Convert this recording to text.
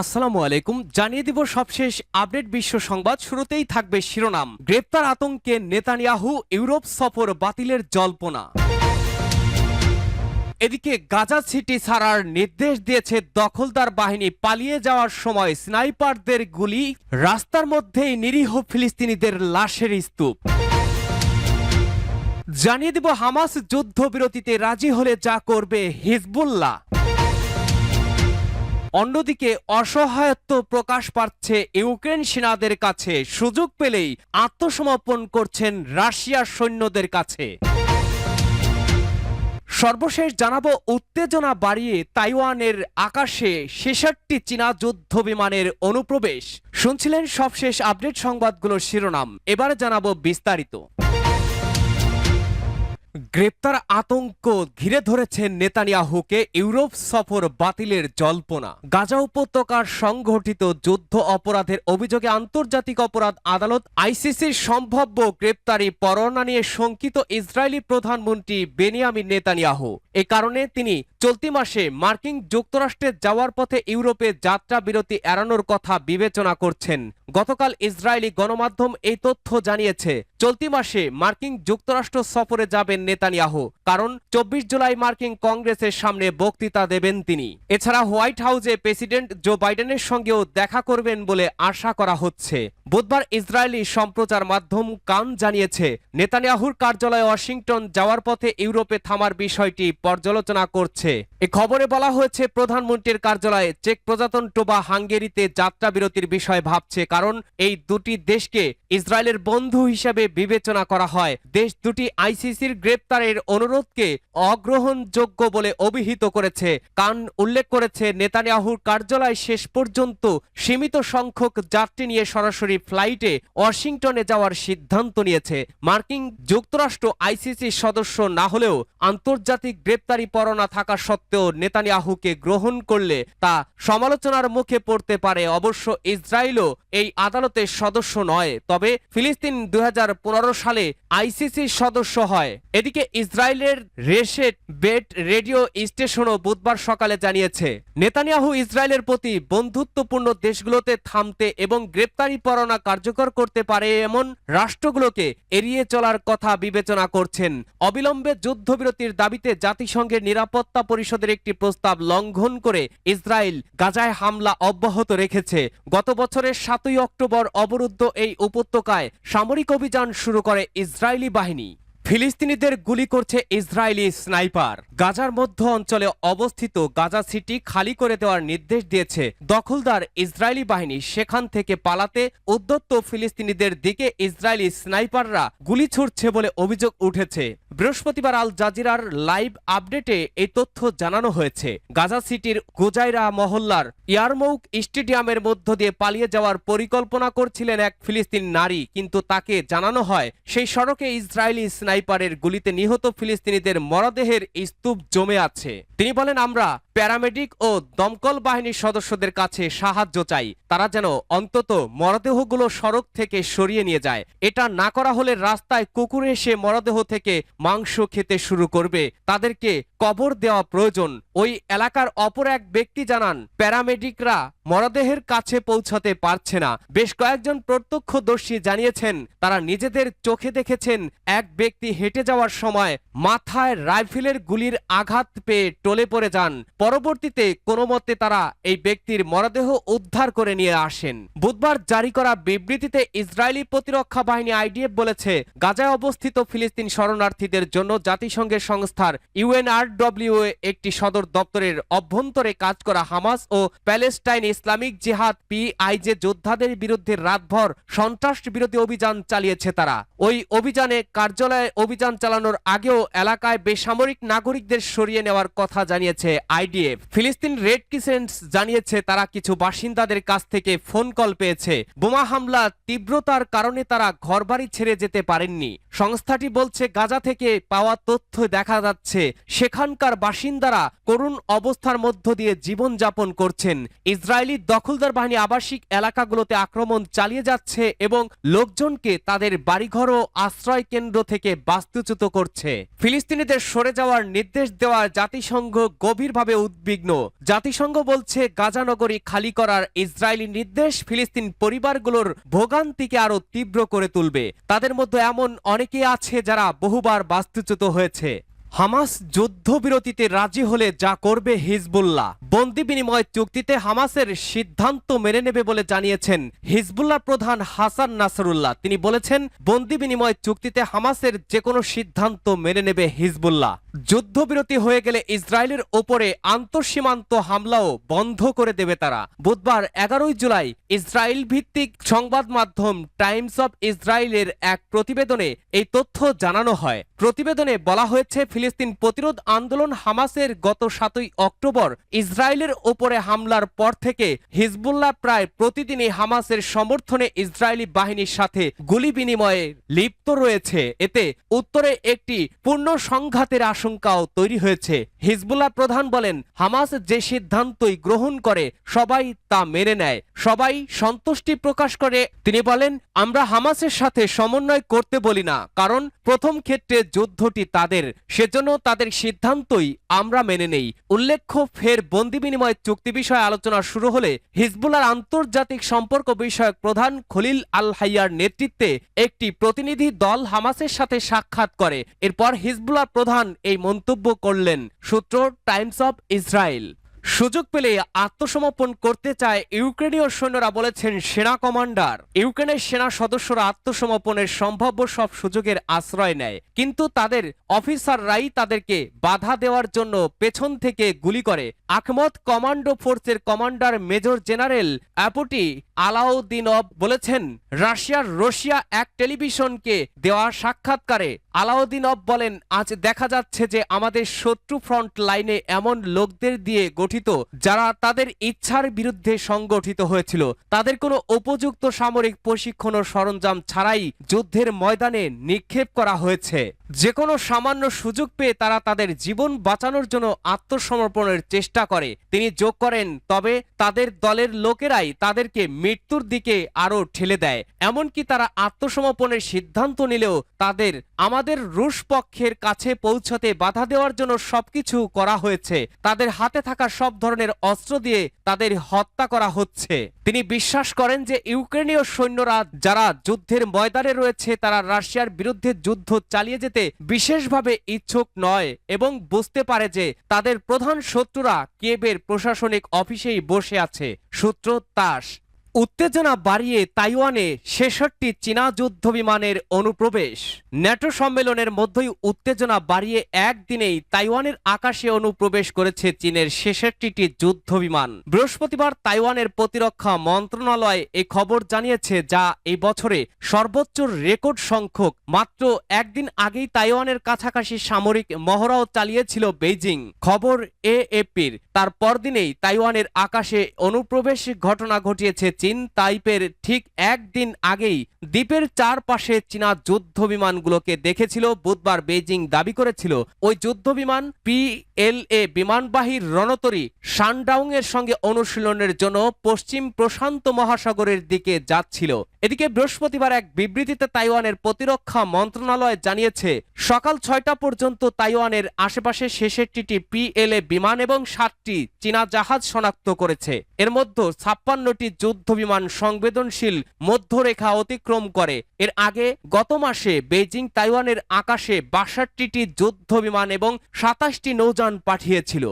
আসসালামু আলাইকুম। জানিয়ে দিব সবশেষ আপডেট বিশ্ব সংবাদ। শুরুতেই থাকবে শিরোনাম। গ্রেপ্তার আতঙ্কে নেতানিয়াহু, ইউরোপ সফর বাতিলের জল্পনা। এদিকে গাজা সিটি ছাড়ার নির্দেশ দিয়েছে দখলদার বাহিনী। পালিয়ে যাওয়ার সময় স্নাইপারদের গুলি, রাস্তার মধ্যেই নিরীহ ফিলিস্তিনিদের লাশের স্তূপ। জানিয়ে দিব হামাস যুদ্ধবিরতিতে রাজি হলে যা করবে হিজবুল্লাহ। অন্যদিকে অসহায়ত্ব প্রকাশ পাচ্ছে ইউক্রেন সেনাদের কাছে। সুযোগ পেলেই আত্মসমর্পণ করছেন রাশিয়ার সৈন্যদের কাছে। সর্বশেষ জানাবো উত্তেজনা বাড়িয়ে তাইওয়ানের আকাশে ৬৬টি চীনা যুদ্ধ বিমানের অনুপ্রবেশ। শুনছিলেন সবশেষ আপডেট সংবাদগুলোর শিরোনাম। এবারে জানাবো বিস্তারিত। গ্রেপ্তার আতঙ্ক ঘিরে ধরেছে নেতানিয়াহুকে, ইউরোপ সফর বাতিলের জল্পনা। গাজা উপত্যকার সংঘটিত যুদ্ধ অপরাধের অভিযোগে আন্তর্জাতিক অপরাধ আদালত আইসিসির সম্ভাব্য গ্রেপ্তারি পরোয়ানা নিয়ে শঙ্কিত ইসরায়েলি প্রধানমন্ত্রী বেনিয়ামিন নেতানিয়াহু। এ কারণে তিনি চলতি মাসে মার্কিন যুক্তরাষ্ট্রে যাওয়ার পথে ইউরোপে যাত্রা বিরতি এড়ানোর কথা বিবেচনা করছেন। গতকাল ইসরায়েলি গণমাধ্যম এই তথ্য জানিয়েছে। চলতি মাসে মার্কিন যুক্তরাষ্ট্র সফরে যাবেন নেতানিয়াহু, কারণ ২৪ জুলাই মার্কিন কংগ্রেসের সামনে বক্তৃতা দেবেন তিনি। এছাড়া হোয়াইট হাউসে প্রেসিডেন্ট জো বাইডেনের সঙ্গেও দেখা করবেন বলে আশা করা হচ্ছে। বুধবার ইসরায়েলি সম্প্রচার মাধ্যম কান জানিয়েছে, নেতানিয়াহুর কার্যালয়ে ওয়াশিংটন যাওয়ার পথে ইউরোপে থামার বিষয়টি পর্যালোচনা করছে। এ খবরে বলা হয়েছে, প্রধানমন্ত্রীর কার্যালয়ে চেক প্রজাতন্ত্র বা হাঙ্গেরিতে যাত্রা বিরতির বিষয় ভাবছে, কারণ এই দুটি দেশকে ইসরায়েলের বন্ধু হিসেবে বিবেচনা করা হয়। দেশ দুটি আইসিসির গ্রেপ্তারের অনুরোধকে অগ্রহণযোগ্য বলে অভিহিত করেছে। কান উল্লেখ করেছে, নেতানিয়াহুর কার্যালয় শেষ পর্যন্ত সীমিত সংখ্যক যাত্রী নিয়ে সরাসরি ফ্লাইটে ওয়াশিংটনে যাওয়ার সিদ্ধান্ত নিয়েছে। মার্কিন যুক্তরাষ্ট্র আইসিসির সদস্য না হলেও আন্তর্জাতিক গ্রেপ্তারি পরোয়ানা থাকা সত্ত্বেও নেতানিয়াহুকে গ্রহণ করলে তা সমালোচনার মুখে পড়তে পারে। অবশ্য ইসরায়েলও এই আদালতের সদস্য নয়, তবে ফিলিস্তিন ২০১৫ সালে আইসিসির সদস্য হয়। এদিকে ইসরায়েলের রেশেট বেট রেডিও স্টেশনও বুধবার সকালে জানিয়েছে, নেতানিয়াহু ইসরায়েলের প্রতি বন্ধুত্বপূর্ণ দেশগুলোতে থামতে এবং গ্রেপ্তারি পরোয়ানা কার্যকর করতে পারে এমন রাষ্ট্রগুলোকে এড়িয়ে চলার কথা বিবেচনা করছেন। অবিলম্বে যুদ্ধবিরতির দাবিতে জাতিসংঘের নিরাপত্তা পরিষদের একটি প্রস্তাব লঙ্ঘন করে ইসরায়েল গাজায় হামলা অব্যাহত রেখেছে। গত বছরের ৭ই অক্টোবর অবরুদ্ধ এই উপত্যকায় সামরিক অভিযান শুরু করে ইসরায়েলি বাহিনী। ফিলিস্তিনিদের গুলি করছে ইসরায়েলি স্নাইপার। গাজার মধ্য অঞ্চলে অবস্থিত গাজা সিটি খালি করে দেওয়ার নির্দেশ দিয়েছে দখলদার ইসরায়েলি বাহিনী। সেখান থেকে পালাতে উদ্যত ফিলিস্তিনিদের দিকে ইসরায়েলি স্নাইপাররা গুলি ছুড়ছে বলে অভিযোগ উঠেছে। বৃহস্পতিবার আল জাজিরার লাইভ আপডেটে এই তথ্য জানানো হয়েছে। গাজা সিটির গোজাইরা মহল্লার ইয়ারমৌক স্টেডিয়ামের মধ্য দিয়ে পালিয়ে যাওয়ার পরিকল্পনা করছিলেন এক ফিলিস্তিনি নারী, কিন্তু তাকে জানানো হয় সেই সড়কে ইসরায়েলি স্নাইপারের গুলিতে নিহত ফিলিস্তিনিদের মরদেহের স্তূপ জমে আছে। তিনি বলেন, আমরা প্যারামেডিক ও দমকল বাহিনীর সদস্যদের কাছে সাহায্য চাই। তারা যেন অন্তত মরদেহগুলো সড়ক থেকে সরিয়ে নিয়ে যায়। এটা না করা হলে রাস্তায় কুকুর এসে মরদেহ থেকে মাংস খেতে শুরু করবে। তাদেরকে কবর দেওয়া প্রয়োজন। ওই এলাকার অপর এক ব্যক্তি জানান, প্যারামেডিকরা মরদেহের কাছে পৌঁছাতে পারছে না। বেশ কয়েকজন প্রত্যক্ষদর্শী জানিয়েছেন, তারা নিজেদের চোখে দেখেছেন এক ব্যক্তি হেঁটে যাওয়ার সময় মাথায় রাইফেলের গুলির আঘাত পেয়ে টলে পড়ে যান। পরবর্তীতে কোনোমতে তারা এই ব্যক্তির মরদেহ উদ্ধার করে নিয়ে আসেন। বুধবার জারি করা বিবৃতিতে ইসরায়েলি প্রতিরক্ষা বাহিনী আইডিএফ বলেছে, গাজায় অবস্থিত ফিলিস্তিন শরণার্থীদের জন্য জাতিসংঘের সংস্থার ইউএনআরডব্লিউ একটি সদর দপ্তরের অভ্যন্তরে কাজ করা হামাস ও প্যালেস্টাইন ইসলামিক জিহাদ পিআইজে যোদ্ধাদের বিরুদ্ধে রাতভর সন্ত্রাস বিরোধী অভিযান চালিয়েছে। তারা ওই অভিযানে কার্যালয়ে অভিযান চালানোর আগেও এলাকায় বেসামরিক নাগরিকদের সরিয়ে নেওয়ার কথা জানিয়েছে আইডিএফ। ফিলিস্তিন রেড ক্রিসেন্ট জানিয়েছে, তারা কিছু বাসিন্দাদের কাছ থেকে ফোন কল পেয়েছে। বোমা হামলা তীব্রতার কারণে তারা ঘরবাড়ি ছেড়ে যেতে পারেননি। সংস্থাটি বলছে, গাজা থেকে পাওয়া তথ্য দেখা যাচ্ছে সেখানকার বাসিন্দারা করুণ অবস্থার মধ্য দিয়ে জীবনযাপন করছেন। ইসরায়েলি দখলদার বাহিনী আবাসিক এলাকাগুলোতে আক্রমণ চালিয়ে যাচ্ছে এবং লোকজনকে তাদের বাড়িঘর ও আশ্রয় কেন্দ্র থেকে বাস্তুচ্যুত করছে। ফিলিস্তিনিদের সরে যাওয়ার নির্দেশ দেওয়া জাতিসংঘ গভীরভাবে উদ্বিগ্ন। জাতিসংঘ বলছে গাজা নগরী খালি করার ইসরায়েলি নির্দেশ ফিলিস্তিন পরিবারগুলোর ভোগান্তিকে আরো তীব্র করে তুলবে। তাদের মধ্যে এমন অনেকে আছে যারা বহুবার বাস্তুচ্যুত হয়েছে। হামাস যুদ্ধবিরতিতে রাজি হলে যা করবে হিজবুল্লাহ। বন্দি বিনিময় চুক্তিতে হামাসের সিদ্ধান্ত মেনে নেবে বলে জানিয়েছেন হিজবুল্লাহ প্রধান হাসান নাসরুল্লাহ। তিনি বলেছেন, বন্দি বিনিময় চুক্তিতে হামাসের যে কোনো সিদ্ধান্ত মেনে নেবে হিজবুল্লাহ। যুদ্ধবিরতি হয়ে গেলে ইসরায়েলের ওপরে আন্তঃসীমান্ত হামলাও বন্ধ করে দেবে তারা। বুধবার 11 জুলাই ইসরায়েল ভিত্তিক সংবাদ মাধ্যম টাইমস অব ইসরায়েলের এক প্রতিবেদনে এই তথ্য জানানো হয়। প্রতিবেদনে বলা হয়েছে, ফিলিস্তিন প্রতিরোধ আন্দোলন হামাসের গত 7 অক্টোবর ইসরায়েলের ওপরে হামলার পর থেকে হিজবুল্লাহ প্রায় প্রতিদিনই হামাসের সমর্থনে ইসরায়েলি বাহিনীর সাথে গুলি বিনিময়ে লিপ্ত রয়েছে। এতে উত্তরে একটি পূর্ণ সংঘাতের আশঙ্কাও তৈরি হয়েছে। হিজবুল্লাহ প্রধান বলেন, হামাস যে সিদ্ধান্তই গ্রহণ করে সবাই তা মেনে নেয়, সবাই সন্তুষ্টি প্রকাশ করে। তিনি বলেন, আমরা হামাসের সাথে সমন্বয় করতে বলি না, কারণ প্রথম ক্ষেত্রে যুদ্ধটি তাদের, সেজন্য তাদের সিদ্ধান্তই আমরা মেনে নেই। উল্লেখ্য, ফের বন্দি বিনিময় চুক্তি বিষয়ে আলোচনা শুরু হলে হিজবুল্লাহর আন্তর্জাতিক সম্পর্ক বিষয়ক প্রধান খলিল আল হাইয়ার নেতৃত্বে একটি প্রতিনিধি দল হামাসের সাথে সাক্ষাৎ করে। এরপর হিজবুল্লাহ প্রধান এই মন্তব্য করলেন। সূত্র টাইমস অব ইসরায়েল। সুযোগ পেলে আত্মসমর্পণ করতে চায় ইউক্রেনীয় সৈন্যরা, বলেছেন সেনা কমান্ডার। ইউক্রেনের সেনা সদস্যরা আত্মসমর্পণের সম্ভাব্য সব সুযোগের আশ্রয় নেয়, কিন্তু তাদের অফিসাররাই তাদেরকে বাধা দেওয়ার জন্য পেছন থেকে গুলি করে। আখমত কমান্ডো ফোর্সের কমান্ডার মেজর জেনারেল অ্যাপোটি আলাউদ্দিনভ বলেছেন, রশিয়া এক টেলিভিশনকে দেওয়া সাক্ষাৎকারে আলাউদ্দিনভ বলেন, আজ দেখা যাচ্ছে যে আমাদের শত্রু ফ্রন্ট লাইনে এমন লোকদের দিয়ে গঠিত যারা তাদের ইচ্ছার বিরুদ্ধে সংগঠিত হয়েছিল। তাদের কোনো উপযুক্ত সামরিক প্রশিক্ষণ ও সরঞ্জাম ছাড়াই যুদ্ধের ময়দানে নিক্ষেপ করা হয়েছে। যে কোনো সামান্য সুযোগ পেয়ে তারা তাদের জীবন বাঁচানোর জন্য আত্মসমর্পণের চেষ্টা করে। তিনি যোগ করেন, তবে তাদের দলের লোকেরাই তাদেরকে মৃত্যুর দিকে আরো ঠেলে দেয়। এমনকি তারা আত্মসমর্পণের সিদ্ধান্ত নিলেও তাদের আমাদের রুশ পক্ষের কাছে পৌঁছতে বাধা দেওয়ার জন্য সবকিছু করা হয়েছে। তাদের হাতে থাকা সব ধরনের অস্ত্র দিয়ে তাদের হত্যা করা হচ্ছে। তিনি বিশ্বাস করেন যে ইউক্রেনীয় সৈন্যরা যারা যুদ্ধের ময়দানে রয়েছে তারা রাশিয়ার বিরুদ্ধে যুদ্ধ চালিয়ে যেতে বিশেষভাবে ইচ্ছুক নয় এবং বুঝতে পারে যে তাদের প্রধান শত্রুরা কিয়েভের প্রশাসনিক অফিসেই বসে আছে। সূত্র তাস। উত্তেজনা বাড়িয়ে তাইওয়ানে 66টি চীনা যুদ্ধ বিমানের অনুপ্রবেশ। ন্যাটো সম্মেলনের মধ্যেই উত্তেজনা বাড়িয়ে একদিনেই তাইওয়ানের আকাশে অনুপ্রবেশ করেছে চীনের 66টি যুদ্ধ বিমান। বৃহস্পতিবার তাইওয়ানের প্রতিরক্ষা মন্ত্রণালয় এই খবর জানিয়েছে, যা এই বছরে সর্বোচ্চ রেকর্ড সংখ্যক। মাত্র একদিন আগেই তাইওয়ানের কাছাকাছি সামরিক মহড়াও চালিয়েছিল বেইজিং। খবর এএপির। তার পরদিনেই তাইওয়ানের আকাশে অনুপ্রবেশ ঘটনা ঘটিয়েছে চীন। তাইপের ঠিক একদিন আগেই দ্বীপের চারপাশে চীনা যুদ্ধ বিমানগুলোকে দেখেছিল। বুধবার বেইজিং দাবি করেছিল ওই যুদ্ধ বিমান পিএলএ বিমানবাহী রণতরী শানডাউং এর সঙ্গে অনুশীলনের জন্য পশ্চিম প্রশান্ত মহাসাগরের দিকে যাচ্ছিল। এদিকে বৃহস্পতিবার এক বিবৃতিতে তাইওয়ানের প্রতিরক্ষা মন্ত্রণালয় জানিয়েছে, সকাল 6টা পর্যন্ত তাইওয়ানের আশেপাশে 66টি পিএলএ বিমান এবং 7টি চীনা জাহাজ শনাক্ত করেছে। এর মধ্যে 56টি যুদ্ধ বিমান সংবেদনশীল মধ্যরেখা অতিক্রম করে। এর আগে গত মাসে বেইজিং তাইওয়ানের আকাশে 62টি যুদ্ধ বিমান এবং 27টি নৌযান পাঠিয়েছিল।